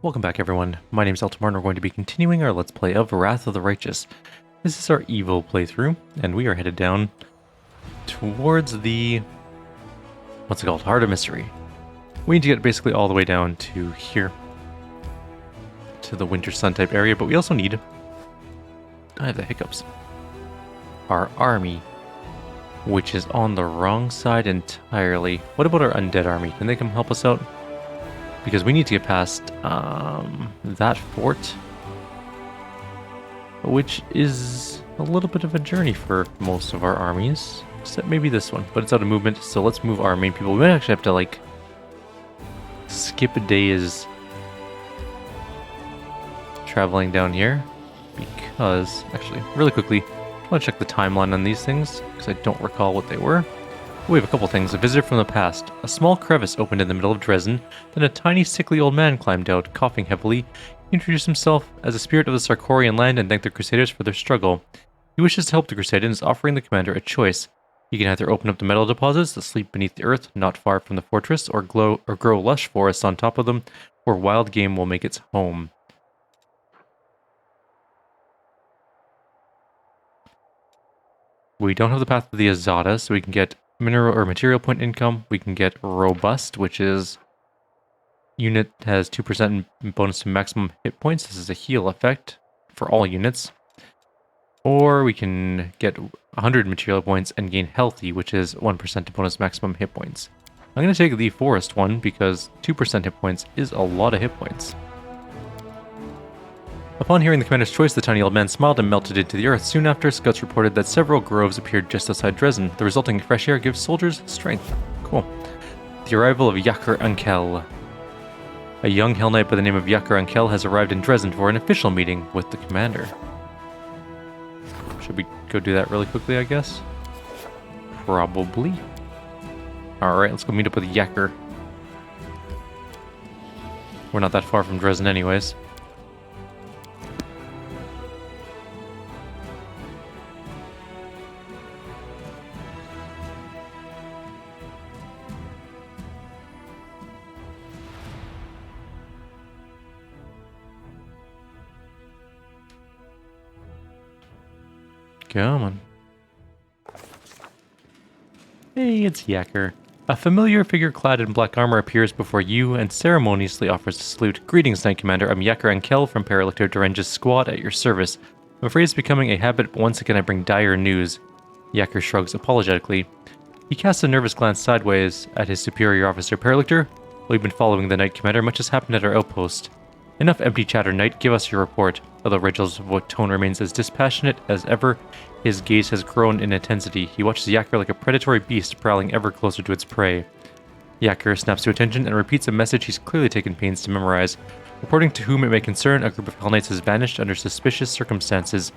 Welcome back everyone, my name is Eltimar and we're going to be continuing our Let's Play of Wrath of the Righteous. This is our Evo playthrough, and we are headed down towards the... what's it called? Heart of Mystery. We need to get basically all the way down to here. To the Winter Sun type area, but we also need... I have the hiccups. Our army, which is on the wrong side entirely. What about our undead army? Can they come help us out? Because we need to get past that fort, which is a little bit of a journey for most of our armies, except maybe this one, but it's out of movement, so let's move our main people. We might actually have to, like, skip days traveling down here, because, actually, really quickly, I want to check the timeline on these things, because I don't recall what they were. We have a couple things. A visitor from the past. A small crevice opened in the middle of Dresden, then a tiny sickly old man climbed out, coughing heavily. He introduced himself as a spirit of the Sarcorian land and thanked the Crusaders for their struggle. He wishes to help the Crusade and is offering the commander a choice. He can either open up the metal deposits that sleep beneath the earth, not far from the fortress, or grow lush forests on top of them, where wild game will make its home. We don't have the path to the Azada, so we can get mineral or material point income. We can get robust, which is unit has 2% bonus to maximum hit points. This is a heal effect for all units. Or we can get 100 material points and gain healthy, which is 1% to bonus maximum hit points. I'm going to take the forest one because 2% hit points is a lot of hit points. Upon hearing the commander's choice, the tiny old man smiled and melted into the earth. Soon after, scouts reported that several groves appeared just outside Dresden. The resulting fresh air gives soldiers strength. Cool. The arrival of Yaker Unkel. A young Hellknight by the name of Yaker Unkel has arrived in Dresden for an official meeting with the commander. Should we go do that really quickly, I guess? Probably. Alright, let's go meet up with Yaker. We're not that far from Dresden anyways. Come on. Hey, it's Yaker. A familiar figure clad in black armor appears before you and ceremoniously offers a salute. Greetings, Knight Commander. I'm Yaker Unkel from Paralictor Durenge's squad at your service. I'm afraid it's becoming a habit, but once again I bring dire news. Yaker shrugs apologetically. He casts a nervous glance sideways at his superior officer. Paralictor, we've been following the Knight Commander. Much has happened at our outpost. Enough empty chatter, Knight. Give us your report. Although Regel's tone remains as dispassionate as ever, his gaze has grown in intensity. He watches Yaker like a predatory beast prowling ever closer to its prey. Yaker snaps to attention and repeats a message he's clearly taken pains to memorize. Reporting to whom it may concern, a group of Hellknights has vanished under suspicious circumstances.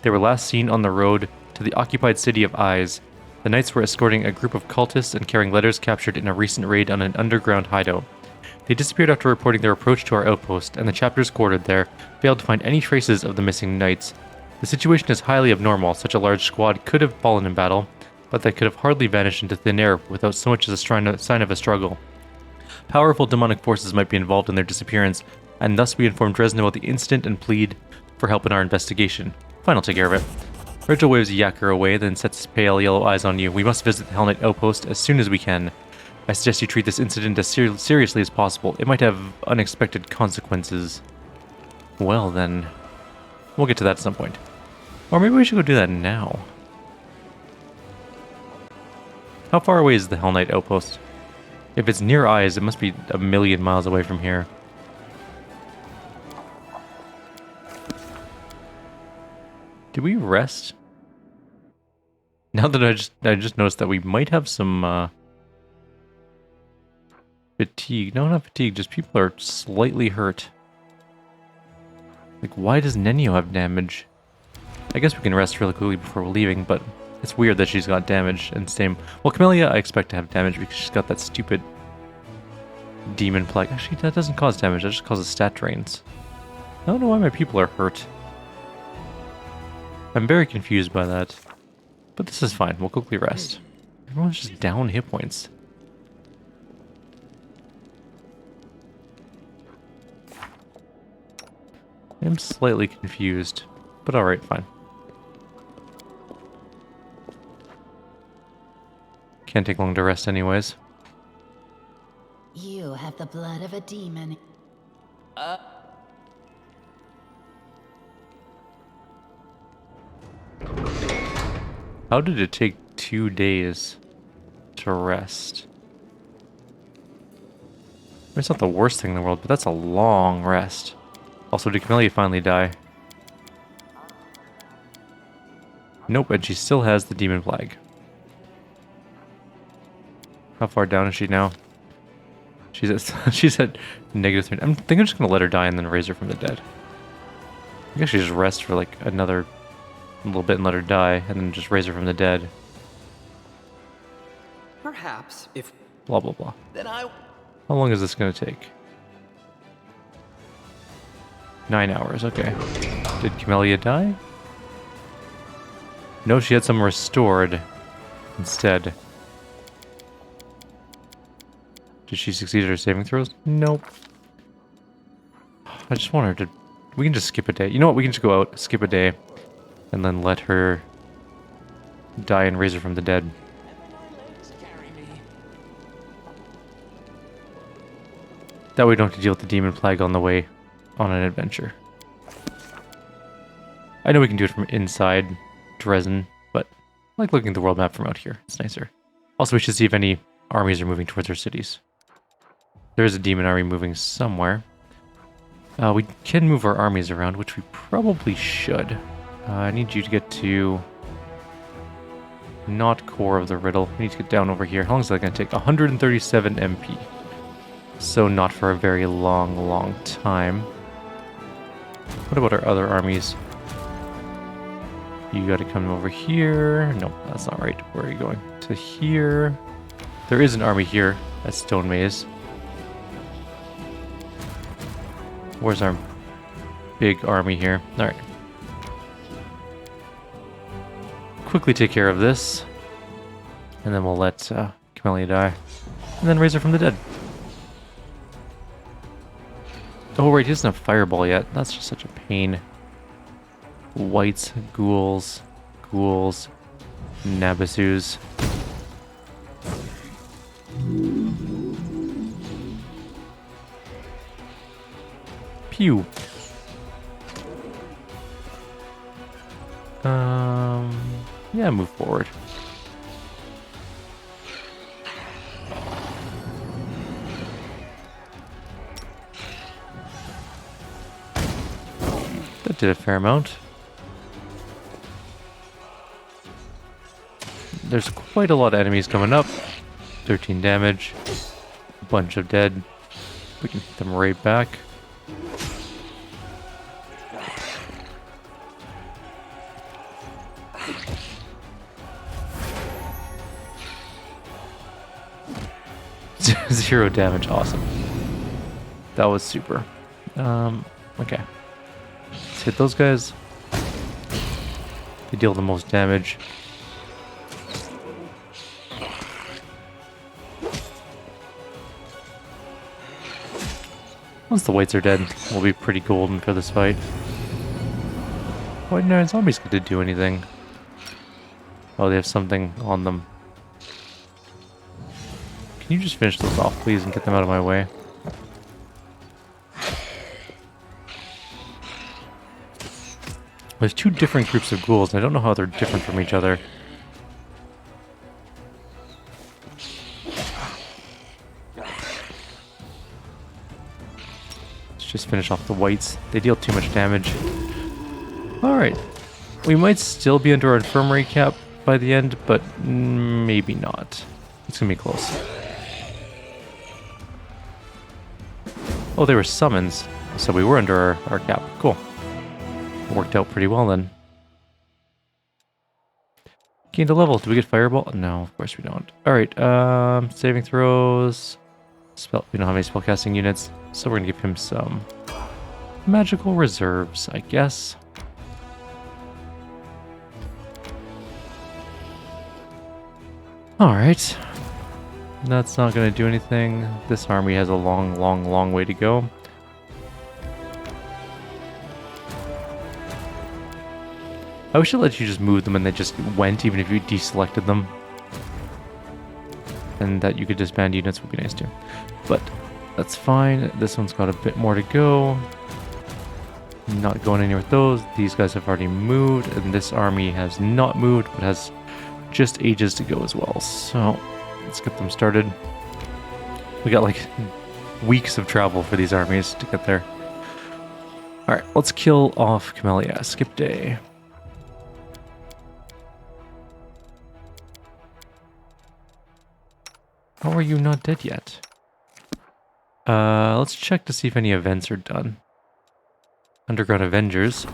They were last seen on the road to the occupied city of Eyes. The Knights were escorting a group of cultists and carrying letters captured in a recent raid on an underground hideout. They disappeared after reporting their approach to our outpost, and the chapters quartered there failed to find any traces of the missing knights. The situation is highly abnormal. Such a large squad could have fallen in battle, but they could have hardly vanished into thin air without so much as a sign of a struggle. Powerful demonic forces might be involved in their disappearance, and thus we inform Dresden about the incident and plead for help in our investigation. Fine, I'll take care of it. Regil waves Yaker away, then sets his pale yellow eyes on you. We must visit the Hellknight outpost as soon as we can. I suggest you treat this incident as seriously as possible. It might have unexpected consequences. Well then, we'll get to that at some point. Or maybe we should go do that now. How far away is the Hellknight outpost? If it's near Eyes, it must be a million miles away from here. Did we rest? Now that I just noticed that we might have some fatigue. No, not fatigue, just people are slightly hurt. Like, why does Nenio have damage? I guess we can rest really quickly before we're leaving, but it's weird that she's got damage. And same... Well, Camellia I expect to have damage because she's got that stupid demon plague. Actually, that doesn't cause damage, that just causes stat drains. I don't know why my people are hurt. I'm very confused by that. But this is fine, we'll quickly rest. Everyone's just down hit points. I'm slightly confused, but alright, fine. Can't take long to rest anyways. You have the blood of a demon. How did it take 2 days to rest? It's not the worst thing in the world, but that's a long rest. Also, did Camellia finally die? Nope, and she still has the demon plague. How far down is she now? She's at she's at -3. I'm thinking I'm just gonna let her die and then raise her from the dead. I guess she just rest for like another little bit and let her die, and then just raise her from the dead. Perhaps if Blah blah blah. then I How long is this gonna take? 9 hours. Okay. Did Camellia die? No, she had some restored instead. Did she succeed at her saving throws? Nope. I just want her to... We can just skip a day. You know what? We can just go out, skip a day, and then let her die and raise her from the dead. That way we don't have to deal with the demon plague on the way on an adventure. I know we can do it from inside Dresden, but I like looking at the world map from out here. It's nicer. Also, we should see if any armies are moving towards our cities. There is a demon army moving somewhere. We can move our armies around, which we probably should. I need you to get to... not core of the riddle. We need to get down over here. How long is that going to take? 137 MP. So not for a very long time. What about our other armies? You gotta come over here. No, that's not right. Where are you going? To here. There is an army here at Stone Maze. Where's our big army here? Alright. Quickly take care of this. And then we'll let Camellia die. And then raise her from the dead. Oh right, he doesn't have Fireball yet. That's just such a pain. Whites, ghouls, Nabasus. Pew. Yeah, move forward. That did a fair amount. There's quite a lot of enemies coming up. 13 damage. A bunch of dead. We can hit them right back. Zero damage, awesome. That was super. Okay. Let's hit those guys. They deal the most damage. Once the whites are dead, we'll be pretty golden for this fight. Why didn't our zombies get to do anything? Oh, they have something on them. Can you just finish those off, please, and get them out of my way? There's two different groups of ghouls, and I don't know how they're different from each other. Let's just finish off the whites. They deal too much damage. Alright. We might still be under our infirmary cap by the end, but maybe not. It's gonna be close. Oh, they were summons, so we were under our cap. Cool. Worked out pretty well then. Gained a level. Do we get Fireball? No, of course we don't. Alright, saving throws. We don't have any spellcasting units, so we're gonna give him some magical reserves, I guess. Alright. That's not gonna do anything. This army has a long way to go. I wish it let you just move them and they just went, even if you deselected them. And that you could disband units would be nice too. But that's fine. This one's got a bit more to go. Not going anywhere with those. These guys have already moved, and this army has not moved, but has just ages to go as well. So let's get them started. We got like weeks of travel for these armies to get there. Alright, let's kill off Camellia. Skip day. How are you not dead yet? Let's check to see if any events are done. Underground Avengers.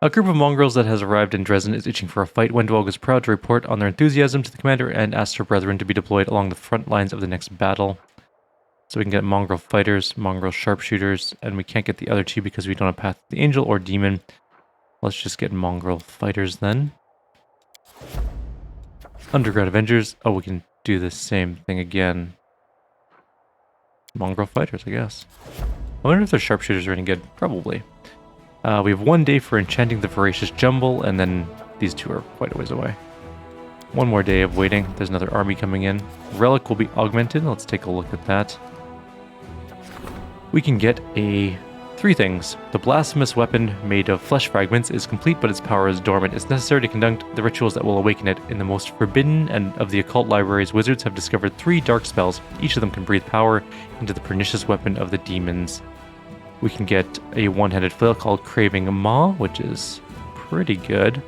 A group of mongrels that has arrived in Dresden is itching for a fight. Wendwalg is proud to report on their enthusiasm to the commander and asks her brethren to be deployed along the front lines of the next battle. So we can get mongrel fighters, mongrel sharpshooters, and we can't get the other two because we don't have Path of the Angel or Demon. Let's just get mongrel fighters then. Underground Avengers. Oh, we can do the same thing again. Mongrel fighters, I guess. I wonder if the sharpshooters are any good. Probably. We have 1 day for enchanting the voracious jumble, and then these two are quite a ways away. 1 more day of waiting. There's another army coming in. Relic will be augmented. Let's take a look at that. We can get 3 things. The blasphemous weapon made of flesh fragments is complete, but its power is dormant. It's necessary to conduct the rituals that will awaken it. In the most forbidden and of the occult libraries, wizards have discovered 3 dark spells. Each of them can breathe power into the pernicious weapon of the demons. We can get a one-handed flail called Craving Maw, which is pretty good.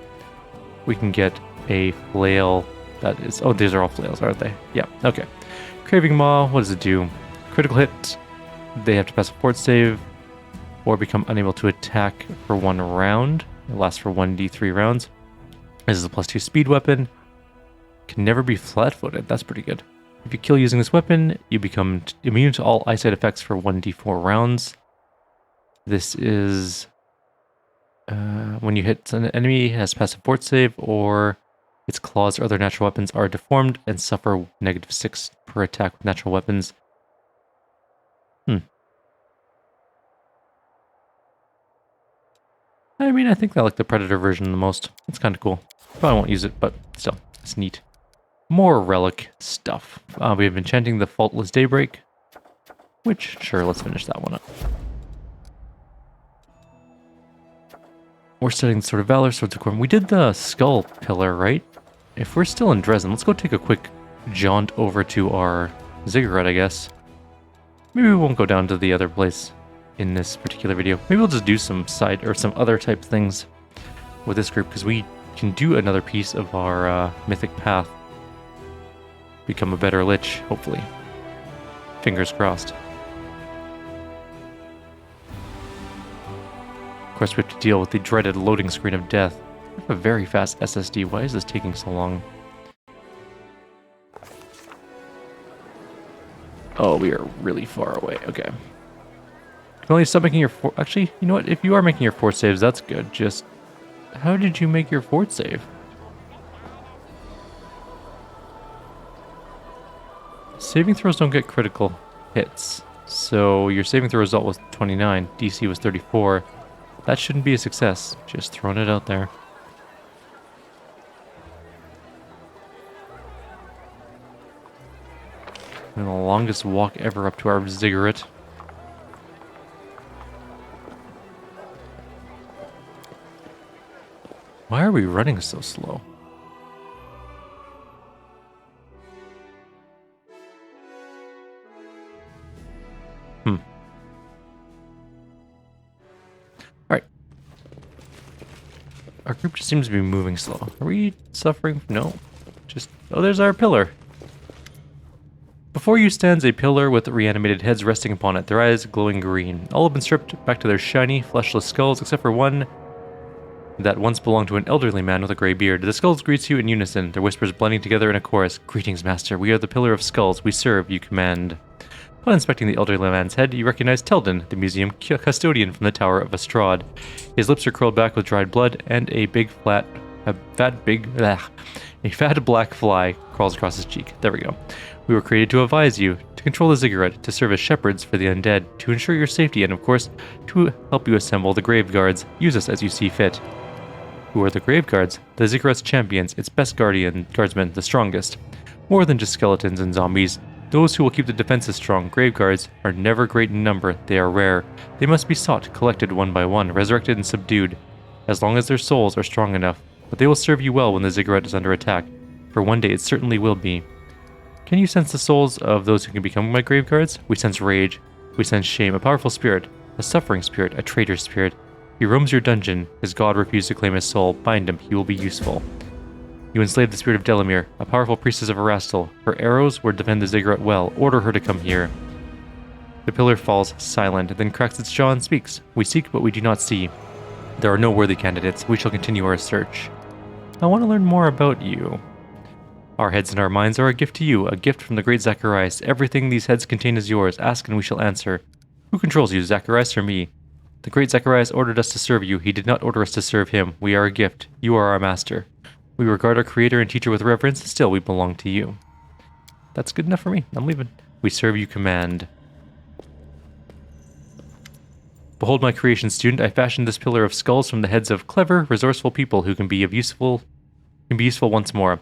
We can get a flail that is... Oh, these are all flails, aren't they? Yeah, okay. Craving Maw, what does it do? Critical hit. They have to pass a fort save or become unable to attack for 1 round. It lasts for 1d3 rounds. This is a +2 speed weapon. Can never be flat-footed. That's pretty good. If you kill using this weapon, you become immune to all eyesight effects for 1d4 rounds. This is when you hit an enemy, it has passive fort save, or its claws or other natural weapons are deformed and suffer -6 per attack with natural weapons. I mean, I think I like the Predator version the most. It's kind of cool. Probably won't use it, but still, it's neat. More Relic stuff. We have enchanting the Faultless Daybreak, which, sure, let's finish that one up. We're studying the Sword of Valor, Swords of Corn. We did the Skull Pillar, right? If we're still in Dresden, let's go take a quick jaunt over to our ziggurat, I guess. Maybe we won't go down to the other place in this particular video. Maybe we'll just do some side or some other type things with this group, because we can do another piece of our mythic path. Become a better lich, hopefully. Fingers crossed. Of course, we have to deal with the dreaded loading screen of death. I have a very fast SSD. Why is this taking so long? Oh, we are really far away. Okay. Well, stop making your fort... Actually, you know what? If you are making your fort saves, that's good. Just... How did you make your fort save? Saving throws don't get critical hits. So your saving throw result was 29. DC was 34. That shouldn't be a success. Just throwing it out there. And the longest walk ever up to our ziggurat. Why are we running so slow? Alright. Our group just seems to be moving slow. Are we suffering? No. Just... Oh, there's our pillar. Before you stands a pillar with reanimated heads resting upon it, their eyes glowing green. All have been stripped back to their shiny, fleshless skulls, except for one that once belonged to an elderly man with a gray beard. The skulls greets you in unison, their whispers blending together in a chorus. Greetings, master. We are the pillar of skulls. We serve, you command. Upon inspecting the elderly man's head, you recognize Teldon, the museum custodian from the Tower of Estrad. His lips are curled back with dried blood, and a fat black fly crawls across his cheek. There we go. We were created to advise you, to control the ziggurat, to serve as shepherds for the undead, to ensure your safety, and of course, to help you assemble the grave guards. Use us as you see fit. Who are the grave guards? The ziggurat's champions, its best guardsmen, the strongest. More than just skeletons and zombies. Those who will keep the defenses strong. Grave guards are never great in number, they are rare. They must be sought, collected one by one, resurrected and subdued, as long as their souls are strong enough. But they will serve you well when the ziggurat is under attack, for one day it certainly will be. Can you sense the souls of those who can become my grave guards? We sense rage, we sense shame, a powerful spirit, a suffering spirit, a traitor spirit. He roams your dungeon. His god refused to claim his soul. Bind him, he will be useful. You enslaved the spirit of Delamere, a powerful priestess of Erastil. Her arrows will defend the ziggurat well. Order her to come here. The pillar falls silent, then cracks its jaw and speaks. We seek, but we do not see. There are no worthy candidates. We shall continue our search. I want to learn more about you. Our heads and our minds are a gift to you, a gift from the great Zacharias. Everything these heads contain is yours. Ask and we shall answer. Who controls you, Zacharias or me? The great Zacharias ordered us to serve you. He did not order us to serve him. We are a gift. You are our master. We regard our creator and teacher with reverence. Still, we belong to you. That's good enough for me. I'm leaving. We serve you command. Behold my creation, student. I fashioned this pillar of skulls from the heads of clever, resourceful people who can be useful once more.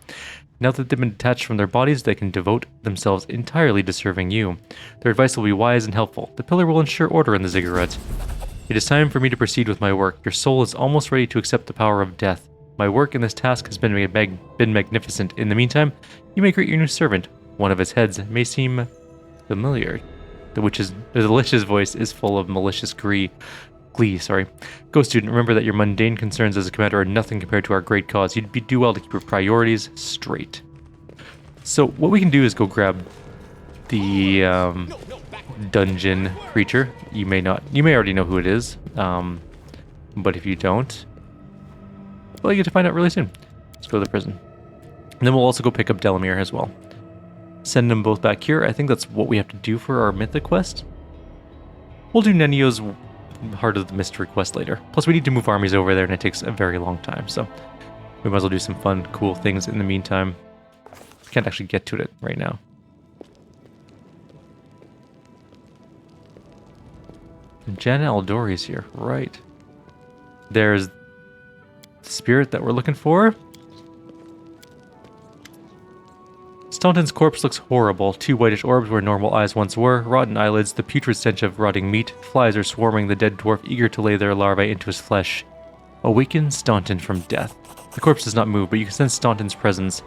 Now that they've been detached from their bodies, they can devote themselves entirely to serving you. Their advice will be wise and helpful. The pillar will ensure order in the ziggurat. It is time for me to proceed with my work. Your soul is almost ready to accept the power of death. My work in this task has been magnificent. In the meantime, you may greet your new servant. One of his heads may seem familiar. The witch's voice is full of malicious glee. Go, student, remember that your mundane concerns as a commander are nothing compared to our great cause. You'd do well to keep your priorities straight. So what we can do is go grab the dungeon creature. You may already know who it is, but if you don't, well, you get to find out really soon. Let's go to the prison. And then we'll also go pick up Delamere as well. Send them both back here. I think that's what we have to do for our mythic quest. We'll do Nenio's Heart of the Mystery quest later. Plus, we need to move armies over there, and it takes a very long time, so we might as well do some fun, cool things in the meantime. Can't actually get to it right now. And Jana Aldori's here, right. There's the spirit that we're looking for. Staunton's corpse looks horrible. 2 whitish orbs where normal eyes once were, rotten eyelids, the putrid stench of rotting meat. Flies are swarming the dead dwarf, eager to lay their larvae into his flesh. Awaken Staunton from death. The corpse does not move, but you can sense Staunton's presence.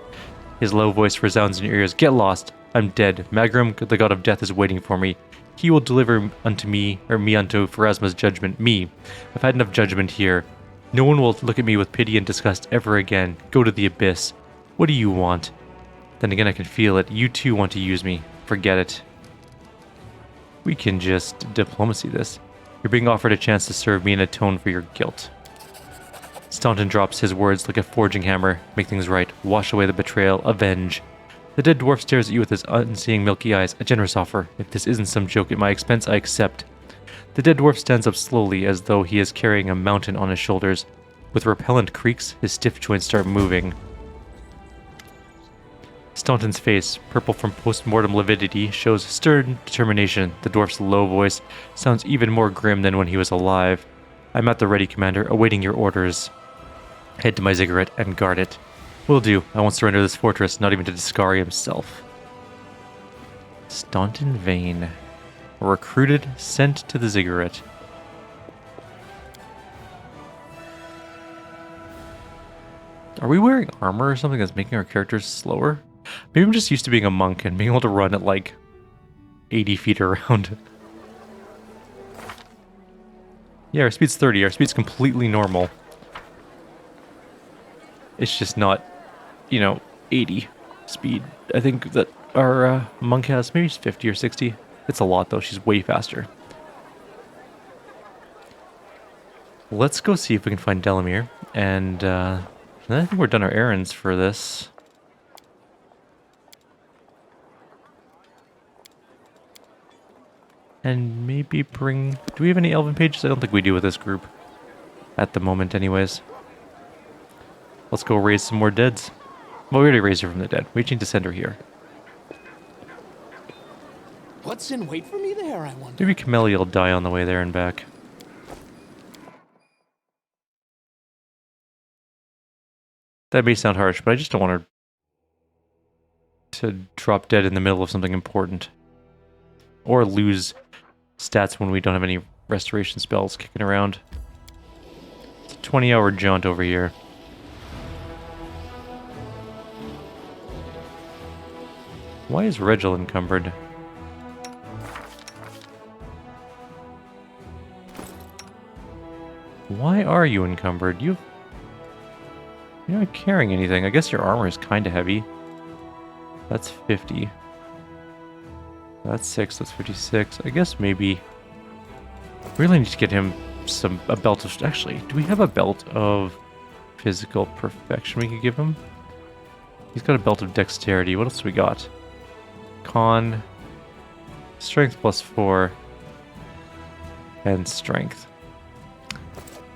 His low voice resounds in your ears. Get lost. I'm dead. Magrum, the god of death, is waiting for me. He will deliver unto me, or me unto Pharasma's judgment. Me. I've had enough judgment here. No one will look at me with pity and disgust ever again. Go to the abyss. What do you want? Then again, I can feel it. You too want to use me. Forget it. We can just diplomacy this. You're being offered a chance to serve me and atone for your guilt. Staunton drops his words like a forging hammer. Make things right. Wash away the betrayal. Avenge. The dead dwarf stares at you with his unseeing milky eyes. A generous offer. If this isn't some joke at my expense, I accept. The dead dwarf stands up slowly as though he is carrying a mountain on his shoulders. With repellent creaks, his stiff joints start moving. Staunton's face, purple from post-mortem lividity, shows stern determination. The dwarf's low voice sounds even more grim than when he was alive. I'm at the ready, Commander, awaiting your orders. Head to my ziggurat and guard it. Will do. I won't surrender this fortress, not even to Discari himself. Staunton Vane. Recruited, sent to the ziggurat. Are we wearing armor or something that's making our characters slower? Maybe I'm just used to being a monk and being able to run at like 80 feet around. Yeah, our speed's 30. Our speed's completely normal. It's just not, 80 speed. I think that our monk has maybe 50 or 60. It's a lot though. She's way faster. Let's go see if we can find Delamere. And I think we're done our errands for this. And maybe bring... Do we have any elven pages? I don't think we do with this group. At the moment, anyways. Let's go raise some more deads. Well, we already raised her from the dead. We just need to send her here. What's in wait for me there, I wonder? Maybe Camellia will die on the way there and back. That may sound harsh, but I just don't want her to drop dead in the middle of something important. Or lose stats when we don't have any restoration spells kicking around. It's a 20-hour jaunt over here. Why is Regil encumbered? Why are you encumbered? You're not carrying anything. I guess your armor is kind of heavy. That's 50. That's 6. That's 56. I guess maybe... really need to get him a belt of... Actually, do we have a belt of physical perfection we could give him? He's got a belt of dexterity. What else do we got? Con... Strength +4. And strength.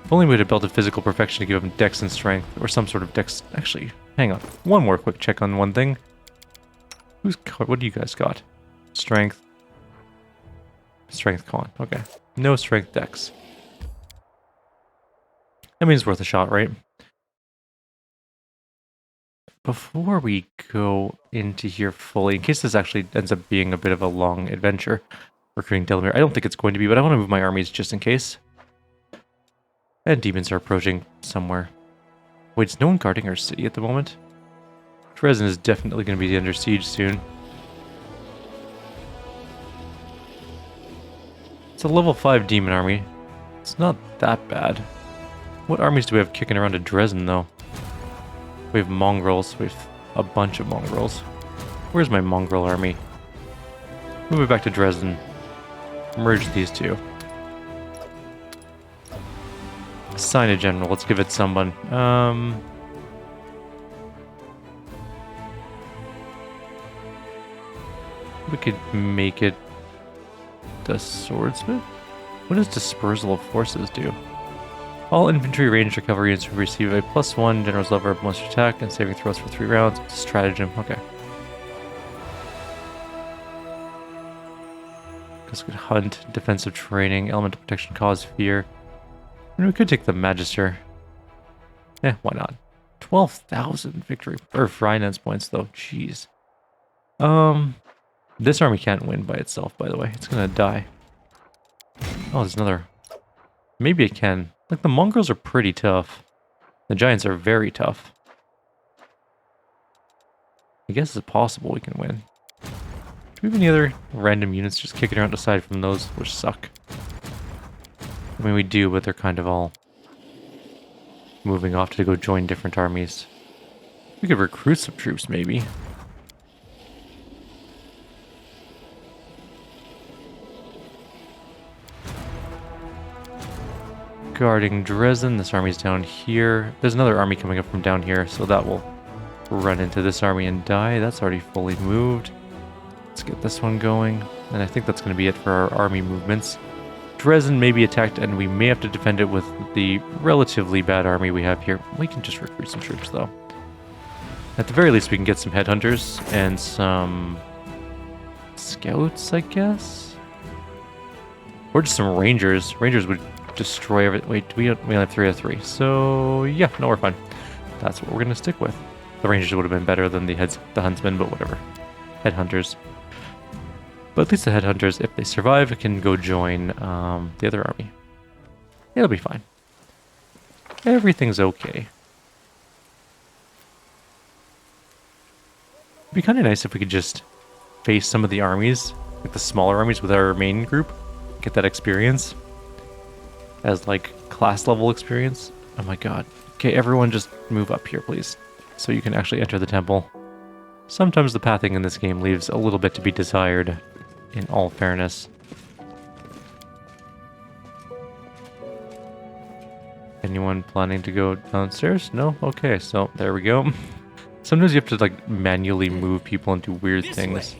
If only we had a belt of physical perfection to give him dex and strength, or some sort of dex... Actually, hang on. One more quick check on one thing. What do you guys got? Strength. Strength con. Okay. No strength dex. That means it's worth a shot, right? Before we go into here fully, in case this actually ends up being a bit of a long adventure, recruiting Delamere. I don't think it's going to be, but I want to move my armies just in case. And demons are approaching somewhere. Wait, is no one guarding our city at the moment? Dresden is definitely going to be under siege soon. It's a level 5 demon army. It's not that bad. What armies do we have kicking around at Dresden, though? We have mongrels. We have a bunch of mongrels. Where's my mongrel army? Move it back to Dresden. Merge these two. Assign a general. Let's give it someone. We could make it the swordsmith? What does dispersal of forces do? All infantry, ranged, or cavalry units receive a +1 general's lever of most attack and saving throws for 3 rounds. Stratagem. Okay. Guess we could hunt, defensive training, elemental protection, cause fear. And we could take the Magister. Eh, why not? 12,000 victory or finance points though. Jeez. This army can't win by itself, by the way. It's gonna die. Oh, there's another. Maybe it can. Like, the mongrels are pretty tough. The giants are very tough. I guess it's possible we can win. Do we have any other random units just kicking around aside from those, which suck? I mean, we do, but they're kind of all moving off to go join different armies. We could recruit some troops, maybe. Guarding Dresden. This army's down here. There's another army coming up from down here, so that will run into this army and die. That's already fully moved. Let's get this one going. And I think that's going to be it for our army movements. Dresden may be attacked, and we may have to defend it with the relatively bad army we have here. We can just recruit some troops, though. At the very least, we can get some headhunters and some scouts, I guess? Or just some rangers. Rangers would destroy everything. Wait, we only have 3 out of 3. So, yeah, no, we're fine. That's what we're going to stick with. The rangers would have been better than the huntsmen, but whatever. Headhunters. But at least the headhunters, if they survive, can go join the other army. It'll be fine. Everything's okay. It'd be kind of nice if we could just face some of the armies, like the smaller armies with our main group, get that experience as like class level experience. Oh my god. Okay, everyone just move up here, please, so you can actually enter the temple. Sometimes the pathing in this game leaves a little bit to be desired, in all fairness. Anyone planning to go downstairs? No? Okay, so there we go. Sometimes you have to like manually move people into weird things.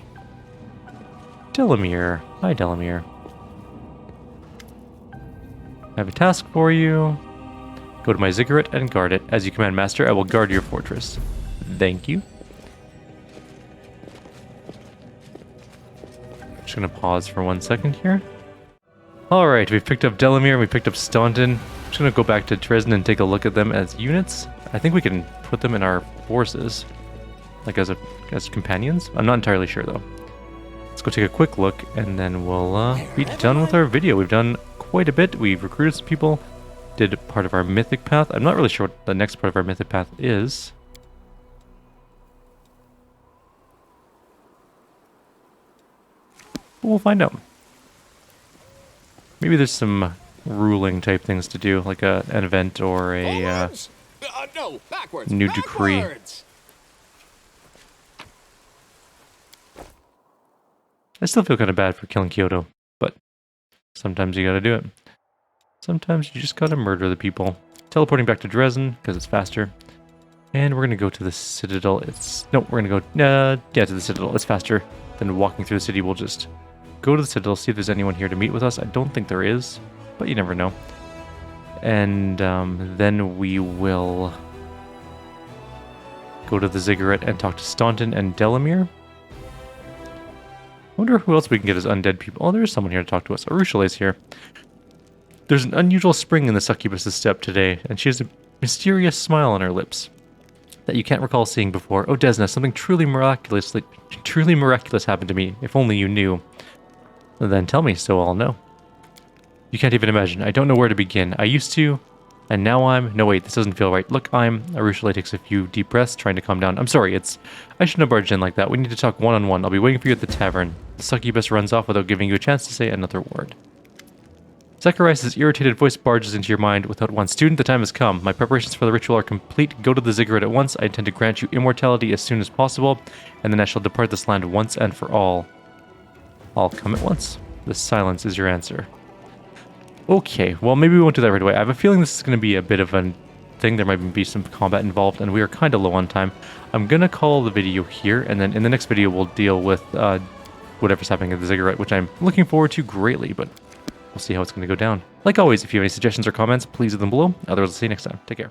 Delamere. Hi, Delamere. I have a task for you. Go to my ziggurat and guard it. As you command, Master, I will guard your fortress. Thank you. Just gonna pause for 1 second here. Alright, we've picked up Delamere and we picked up Staunton. Just gonna go back to Dresden and take a look at them as units. I think we can put them in our forces, like as companions. I'm not entirely sure though. Let's go take a quick look, and then we'll be done with our video. We've done quite a bit. We've recruited some people, did part of our mythic path. I'm not really sure what the next part of our mythic path is. But we'll find out. Maybe there's some ruling type things to do, like an event or a no, backwards, new decree. backwards. I still feel kind of bad for killing Kyoto, but sometimes you gotta do it. Sometimes you just gotta murder the people. Teleporting back to Dresden, because it's faster. And we're gonna go to the Citadel. We're gonna go, to the Citadel. It's faster than walking through the city. We'll just go to the Citadel, see if there's anyone here to meet with us. I don't think there is, but you never know. And then we will go to the ziggurat and talk to Staunton and Delamere. I wonder who else we can get as undead people. Oh, there is someone here to talk to us. Arushale's here. There's an unusual spring in the succubus's step today, and she has a mysterious smile on her lips that you can't recall seeing before. Oh, Desna, something truly miraculous happened to me. If only you knew. Then tell me, so I'll know. You can't even imagine. I don't know where to begin. I used to, and now I'm... No, wait, this doesn't feel right. Look, Arushale takes a few deep breaths, trying to calm down. I'm sorry, I shouldn't have barged in like that. We need to talk one-on-one. I'll be waiting for you at the tavern. The succubus runs off without giving you a chance to say another word. Zacharias' irritated voice barges into your mind. Without one student, the time has come. My preparations for the ritual are complete. Go to the ziggurat at once. I intend to grant you immortality as soon as possible, and then I shall depart this land once and for all. I'll come at once. The silence is your answer. Okay, well, maybe we won't do that right away. I have a feeling this is going to be a bit of a thing. There might be some combat involved, and we are kind of low on time. I'm going to call the video here, and then in the next video, we'll deal with whatever's happening at the ziggurat, which I'm looking forward to greatly, but we'll see how it's going to go down. Like always, if you have any suggestions or comments, please leave them below. Otherwise, I'll see you next time. Take care.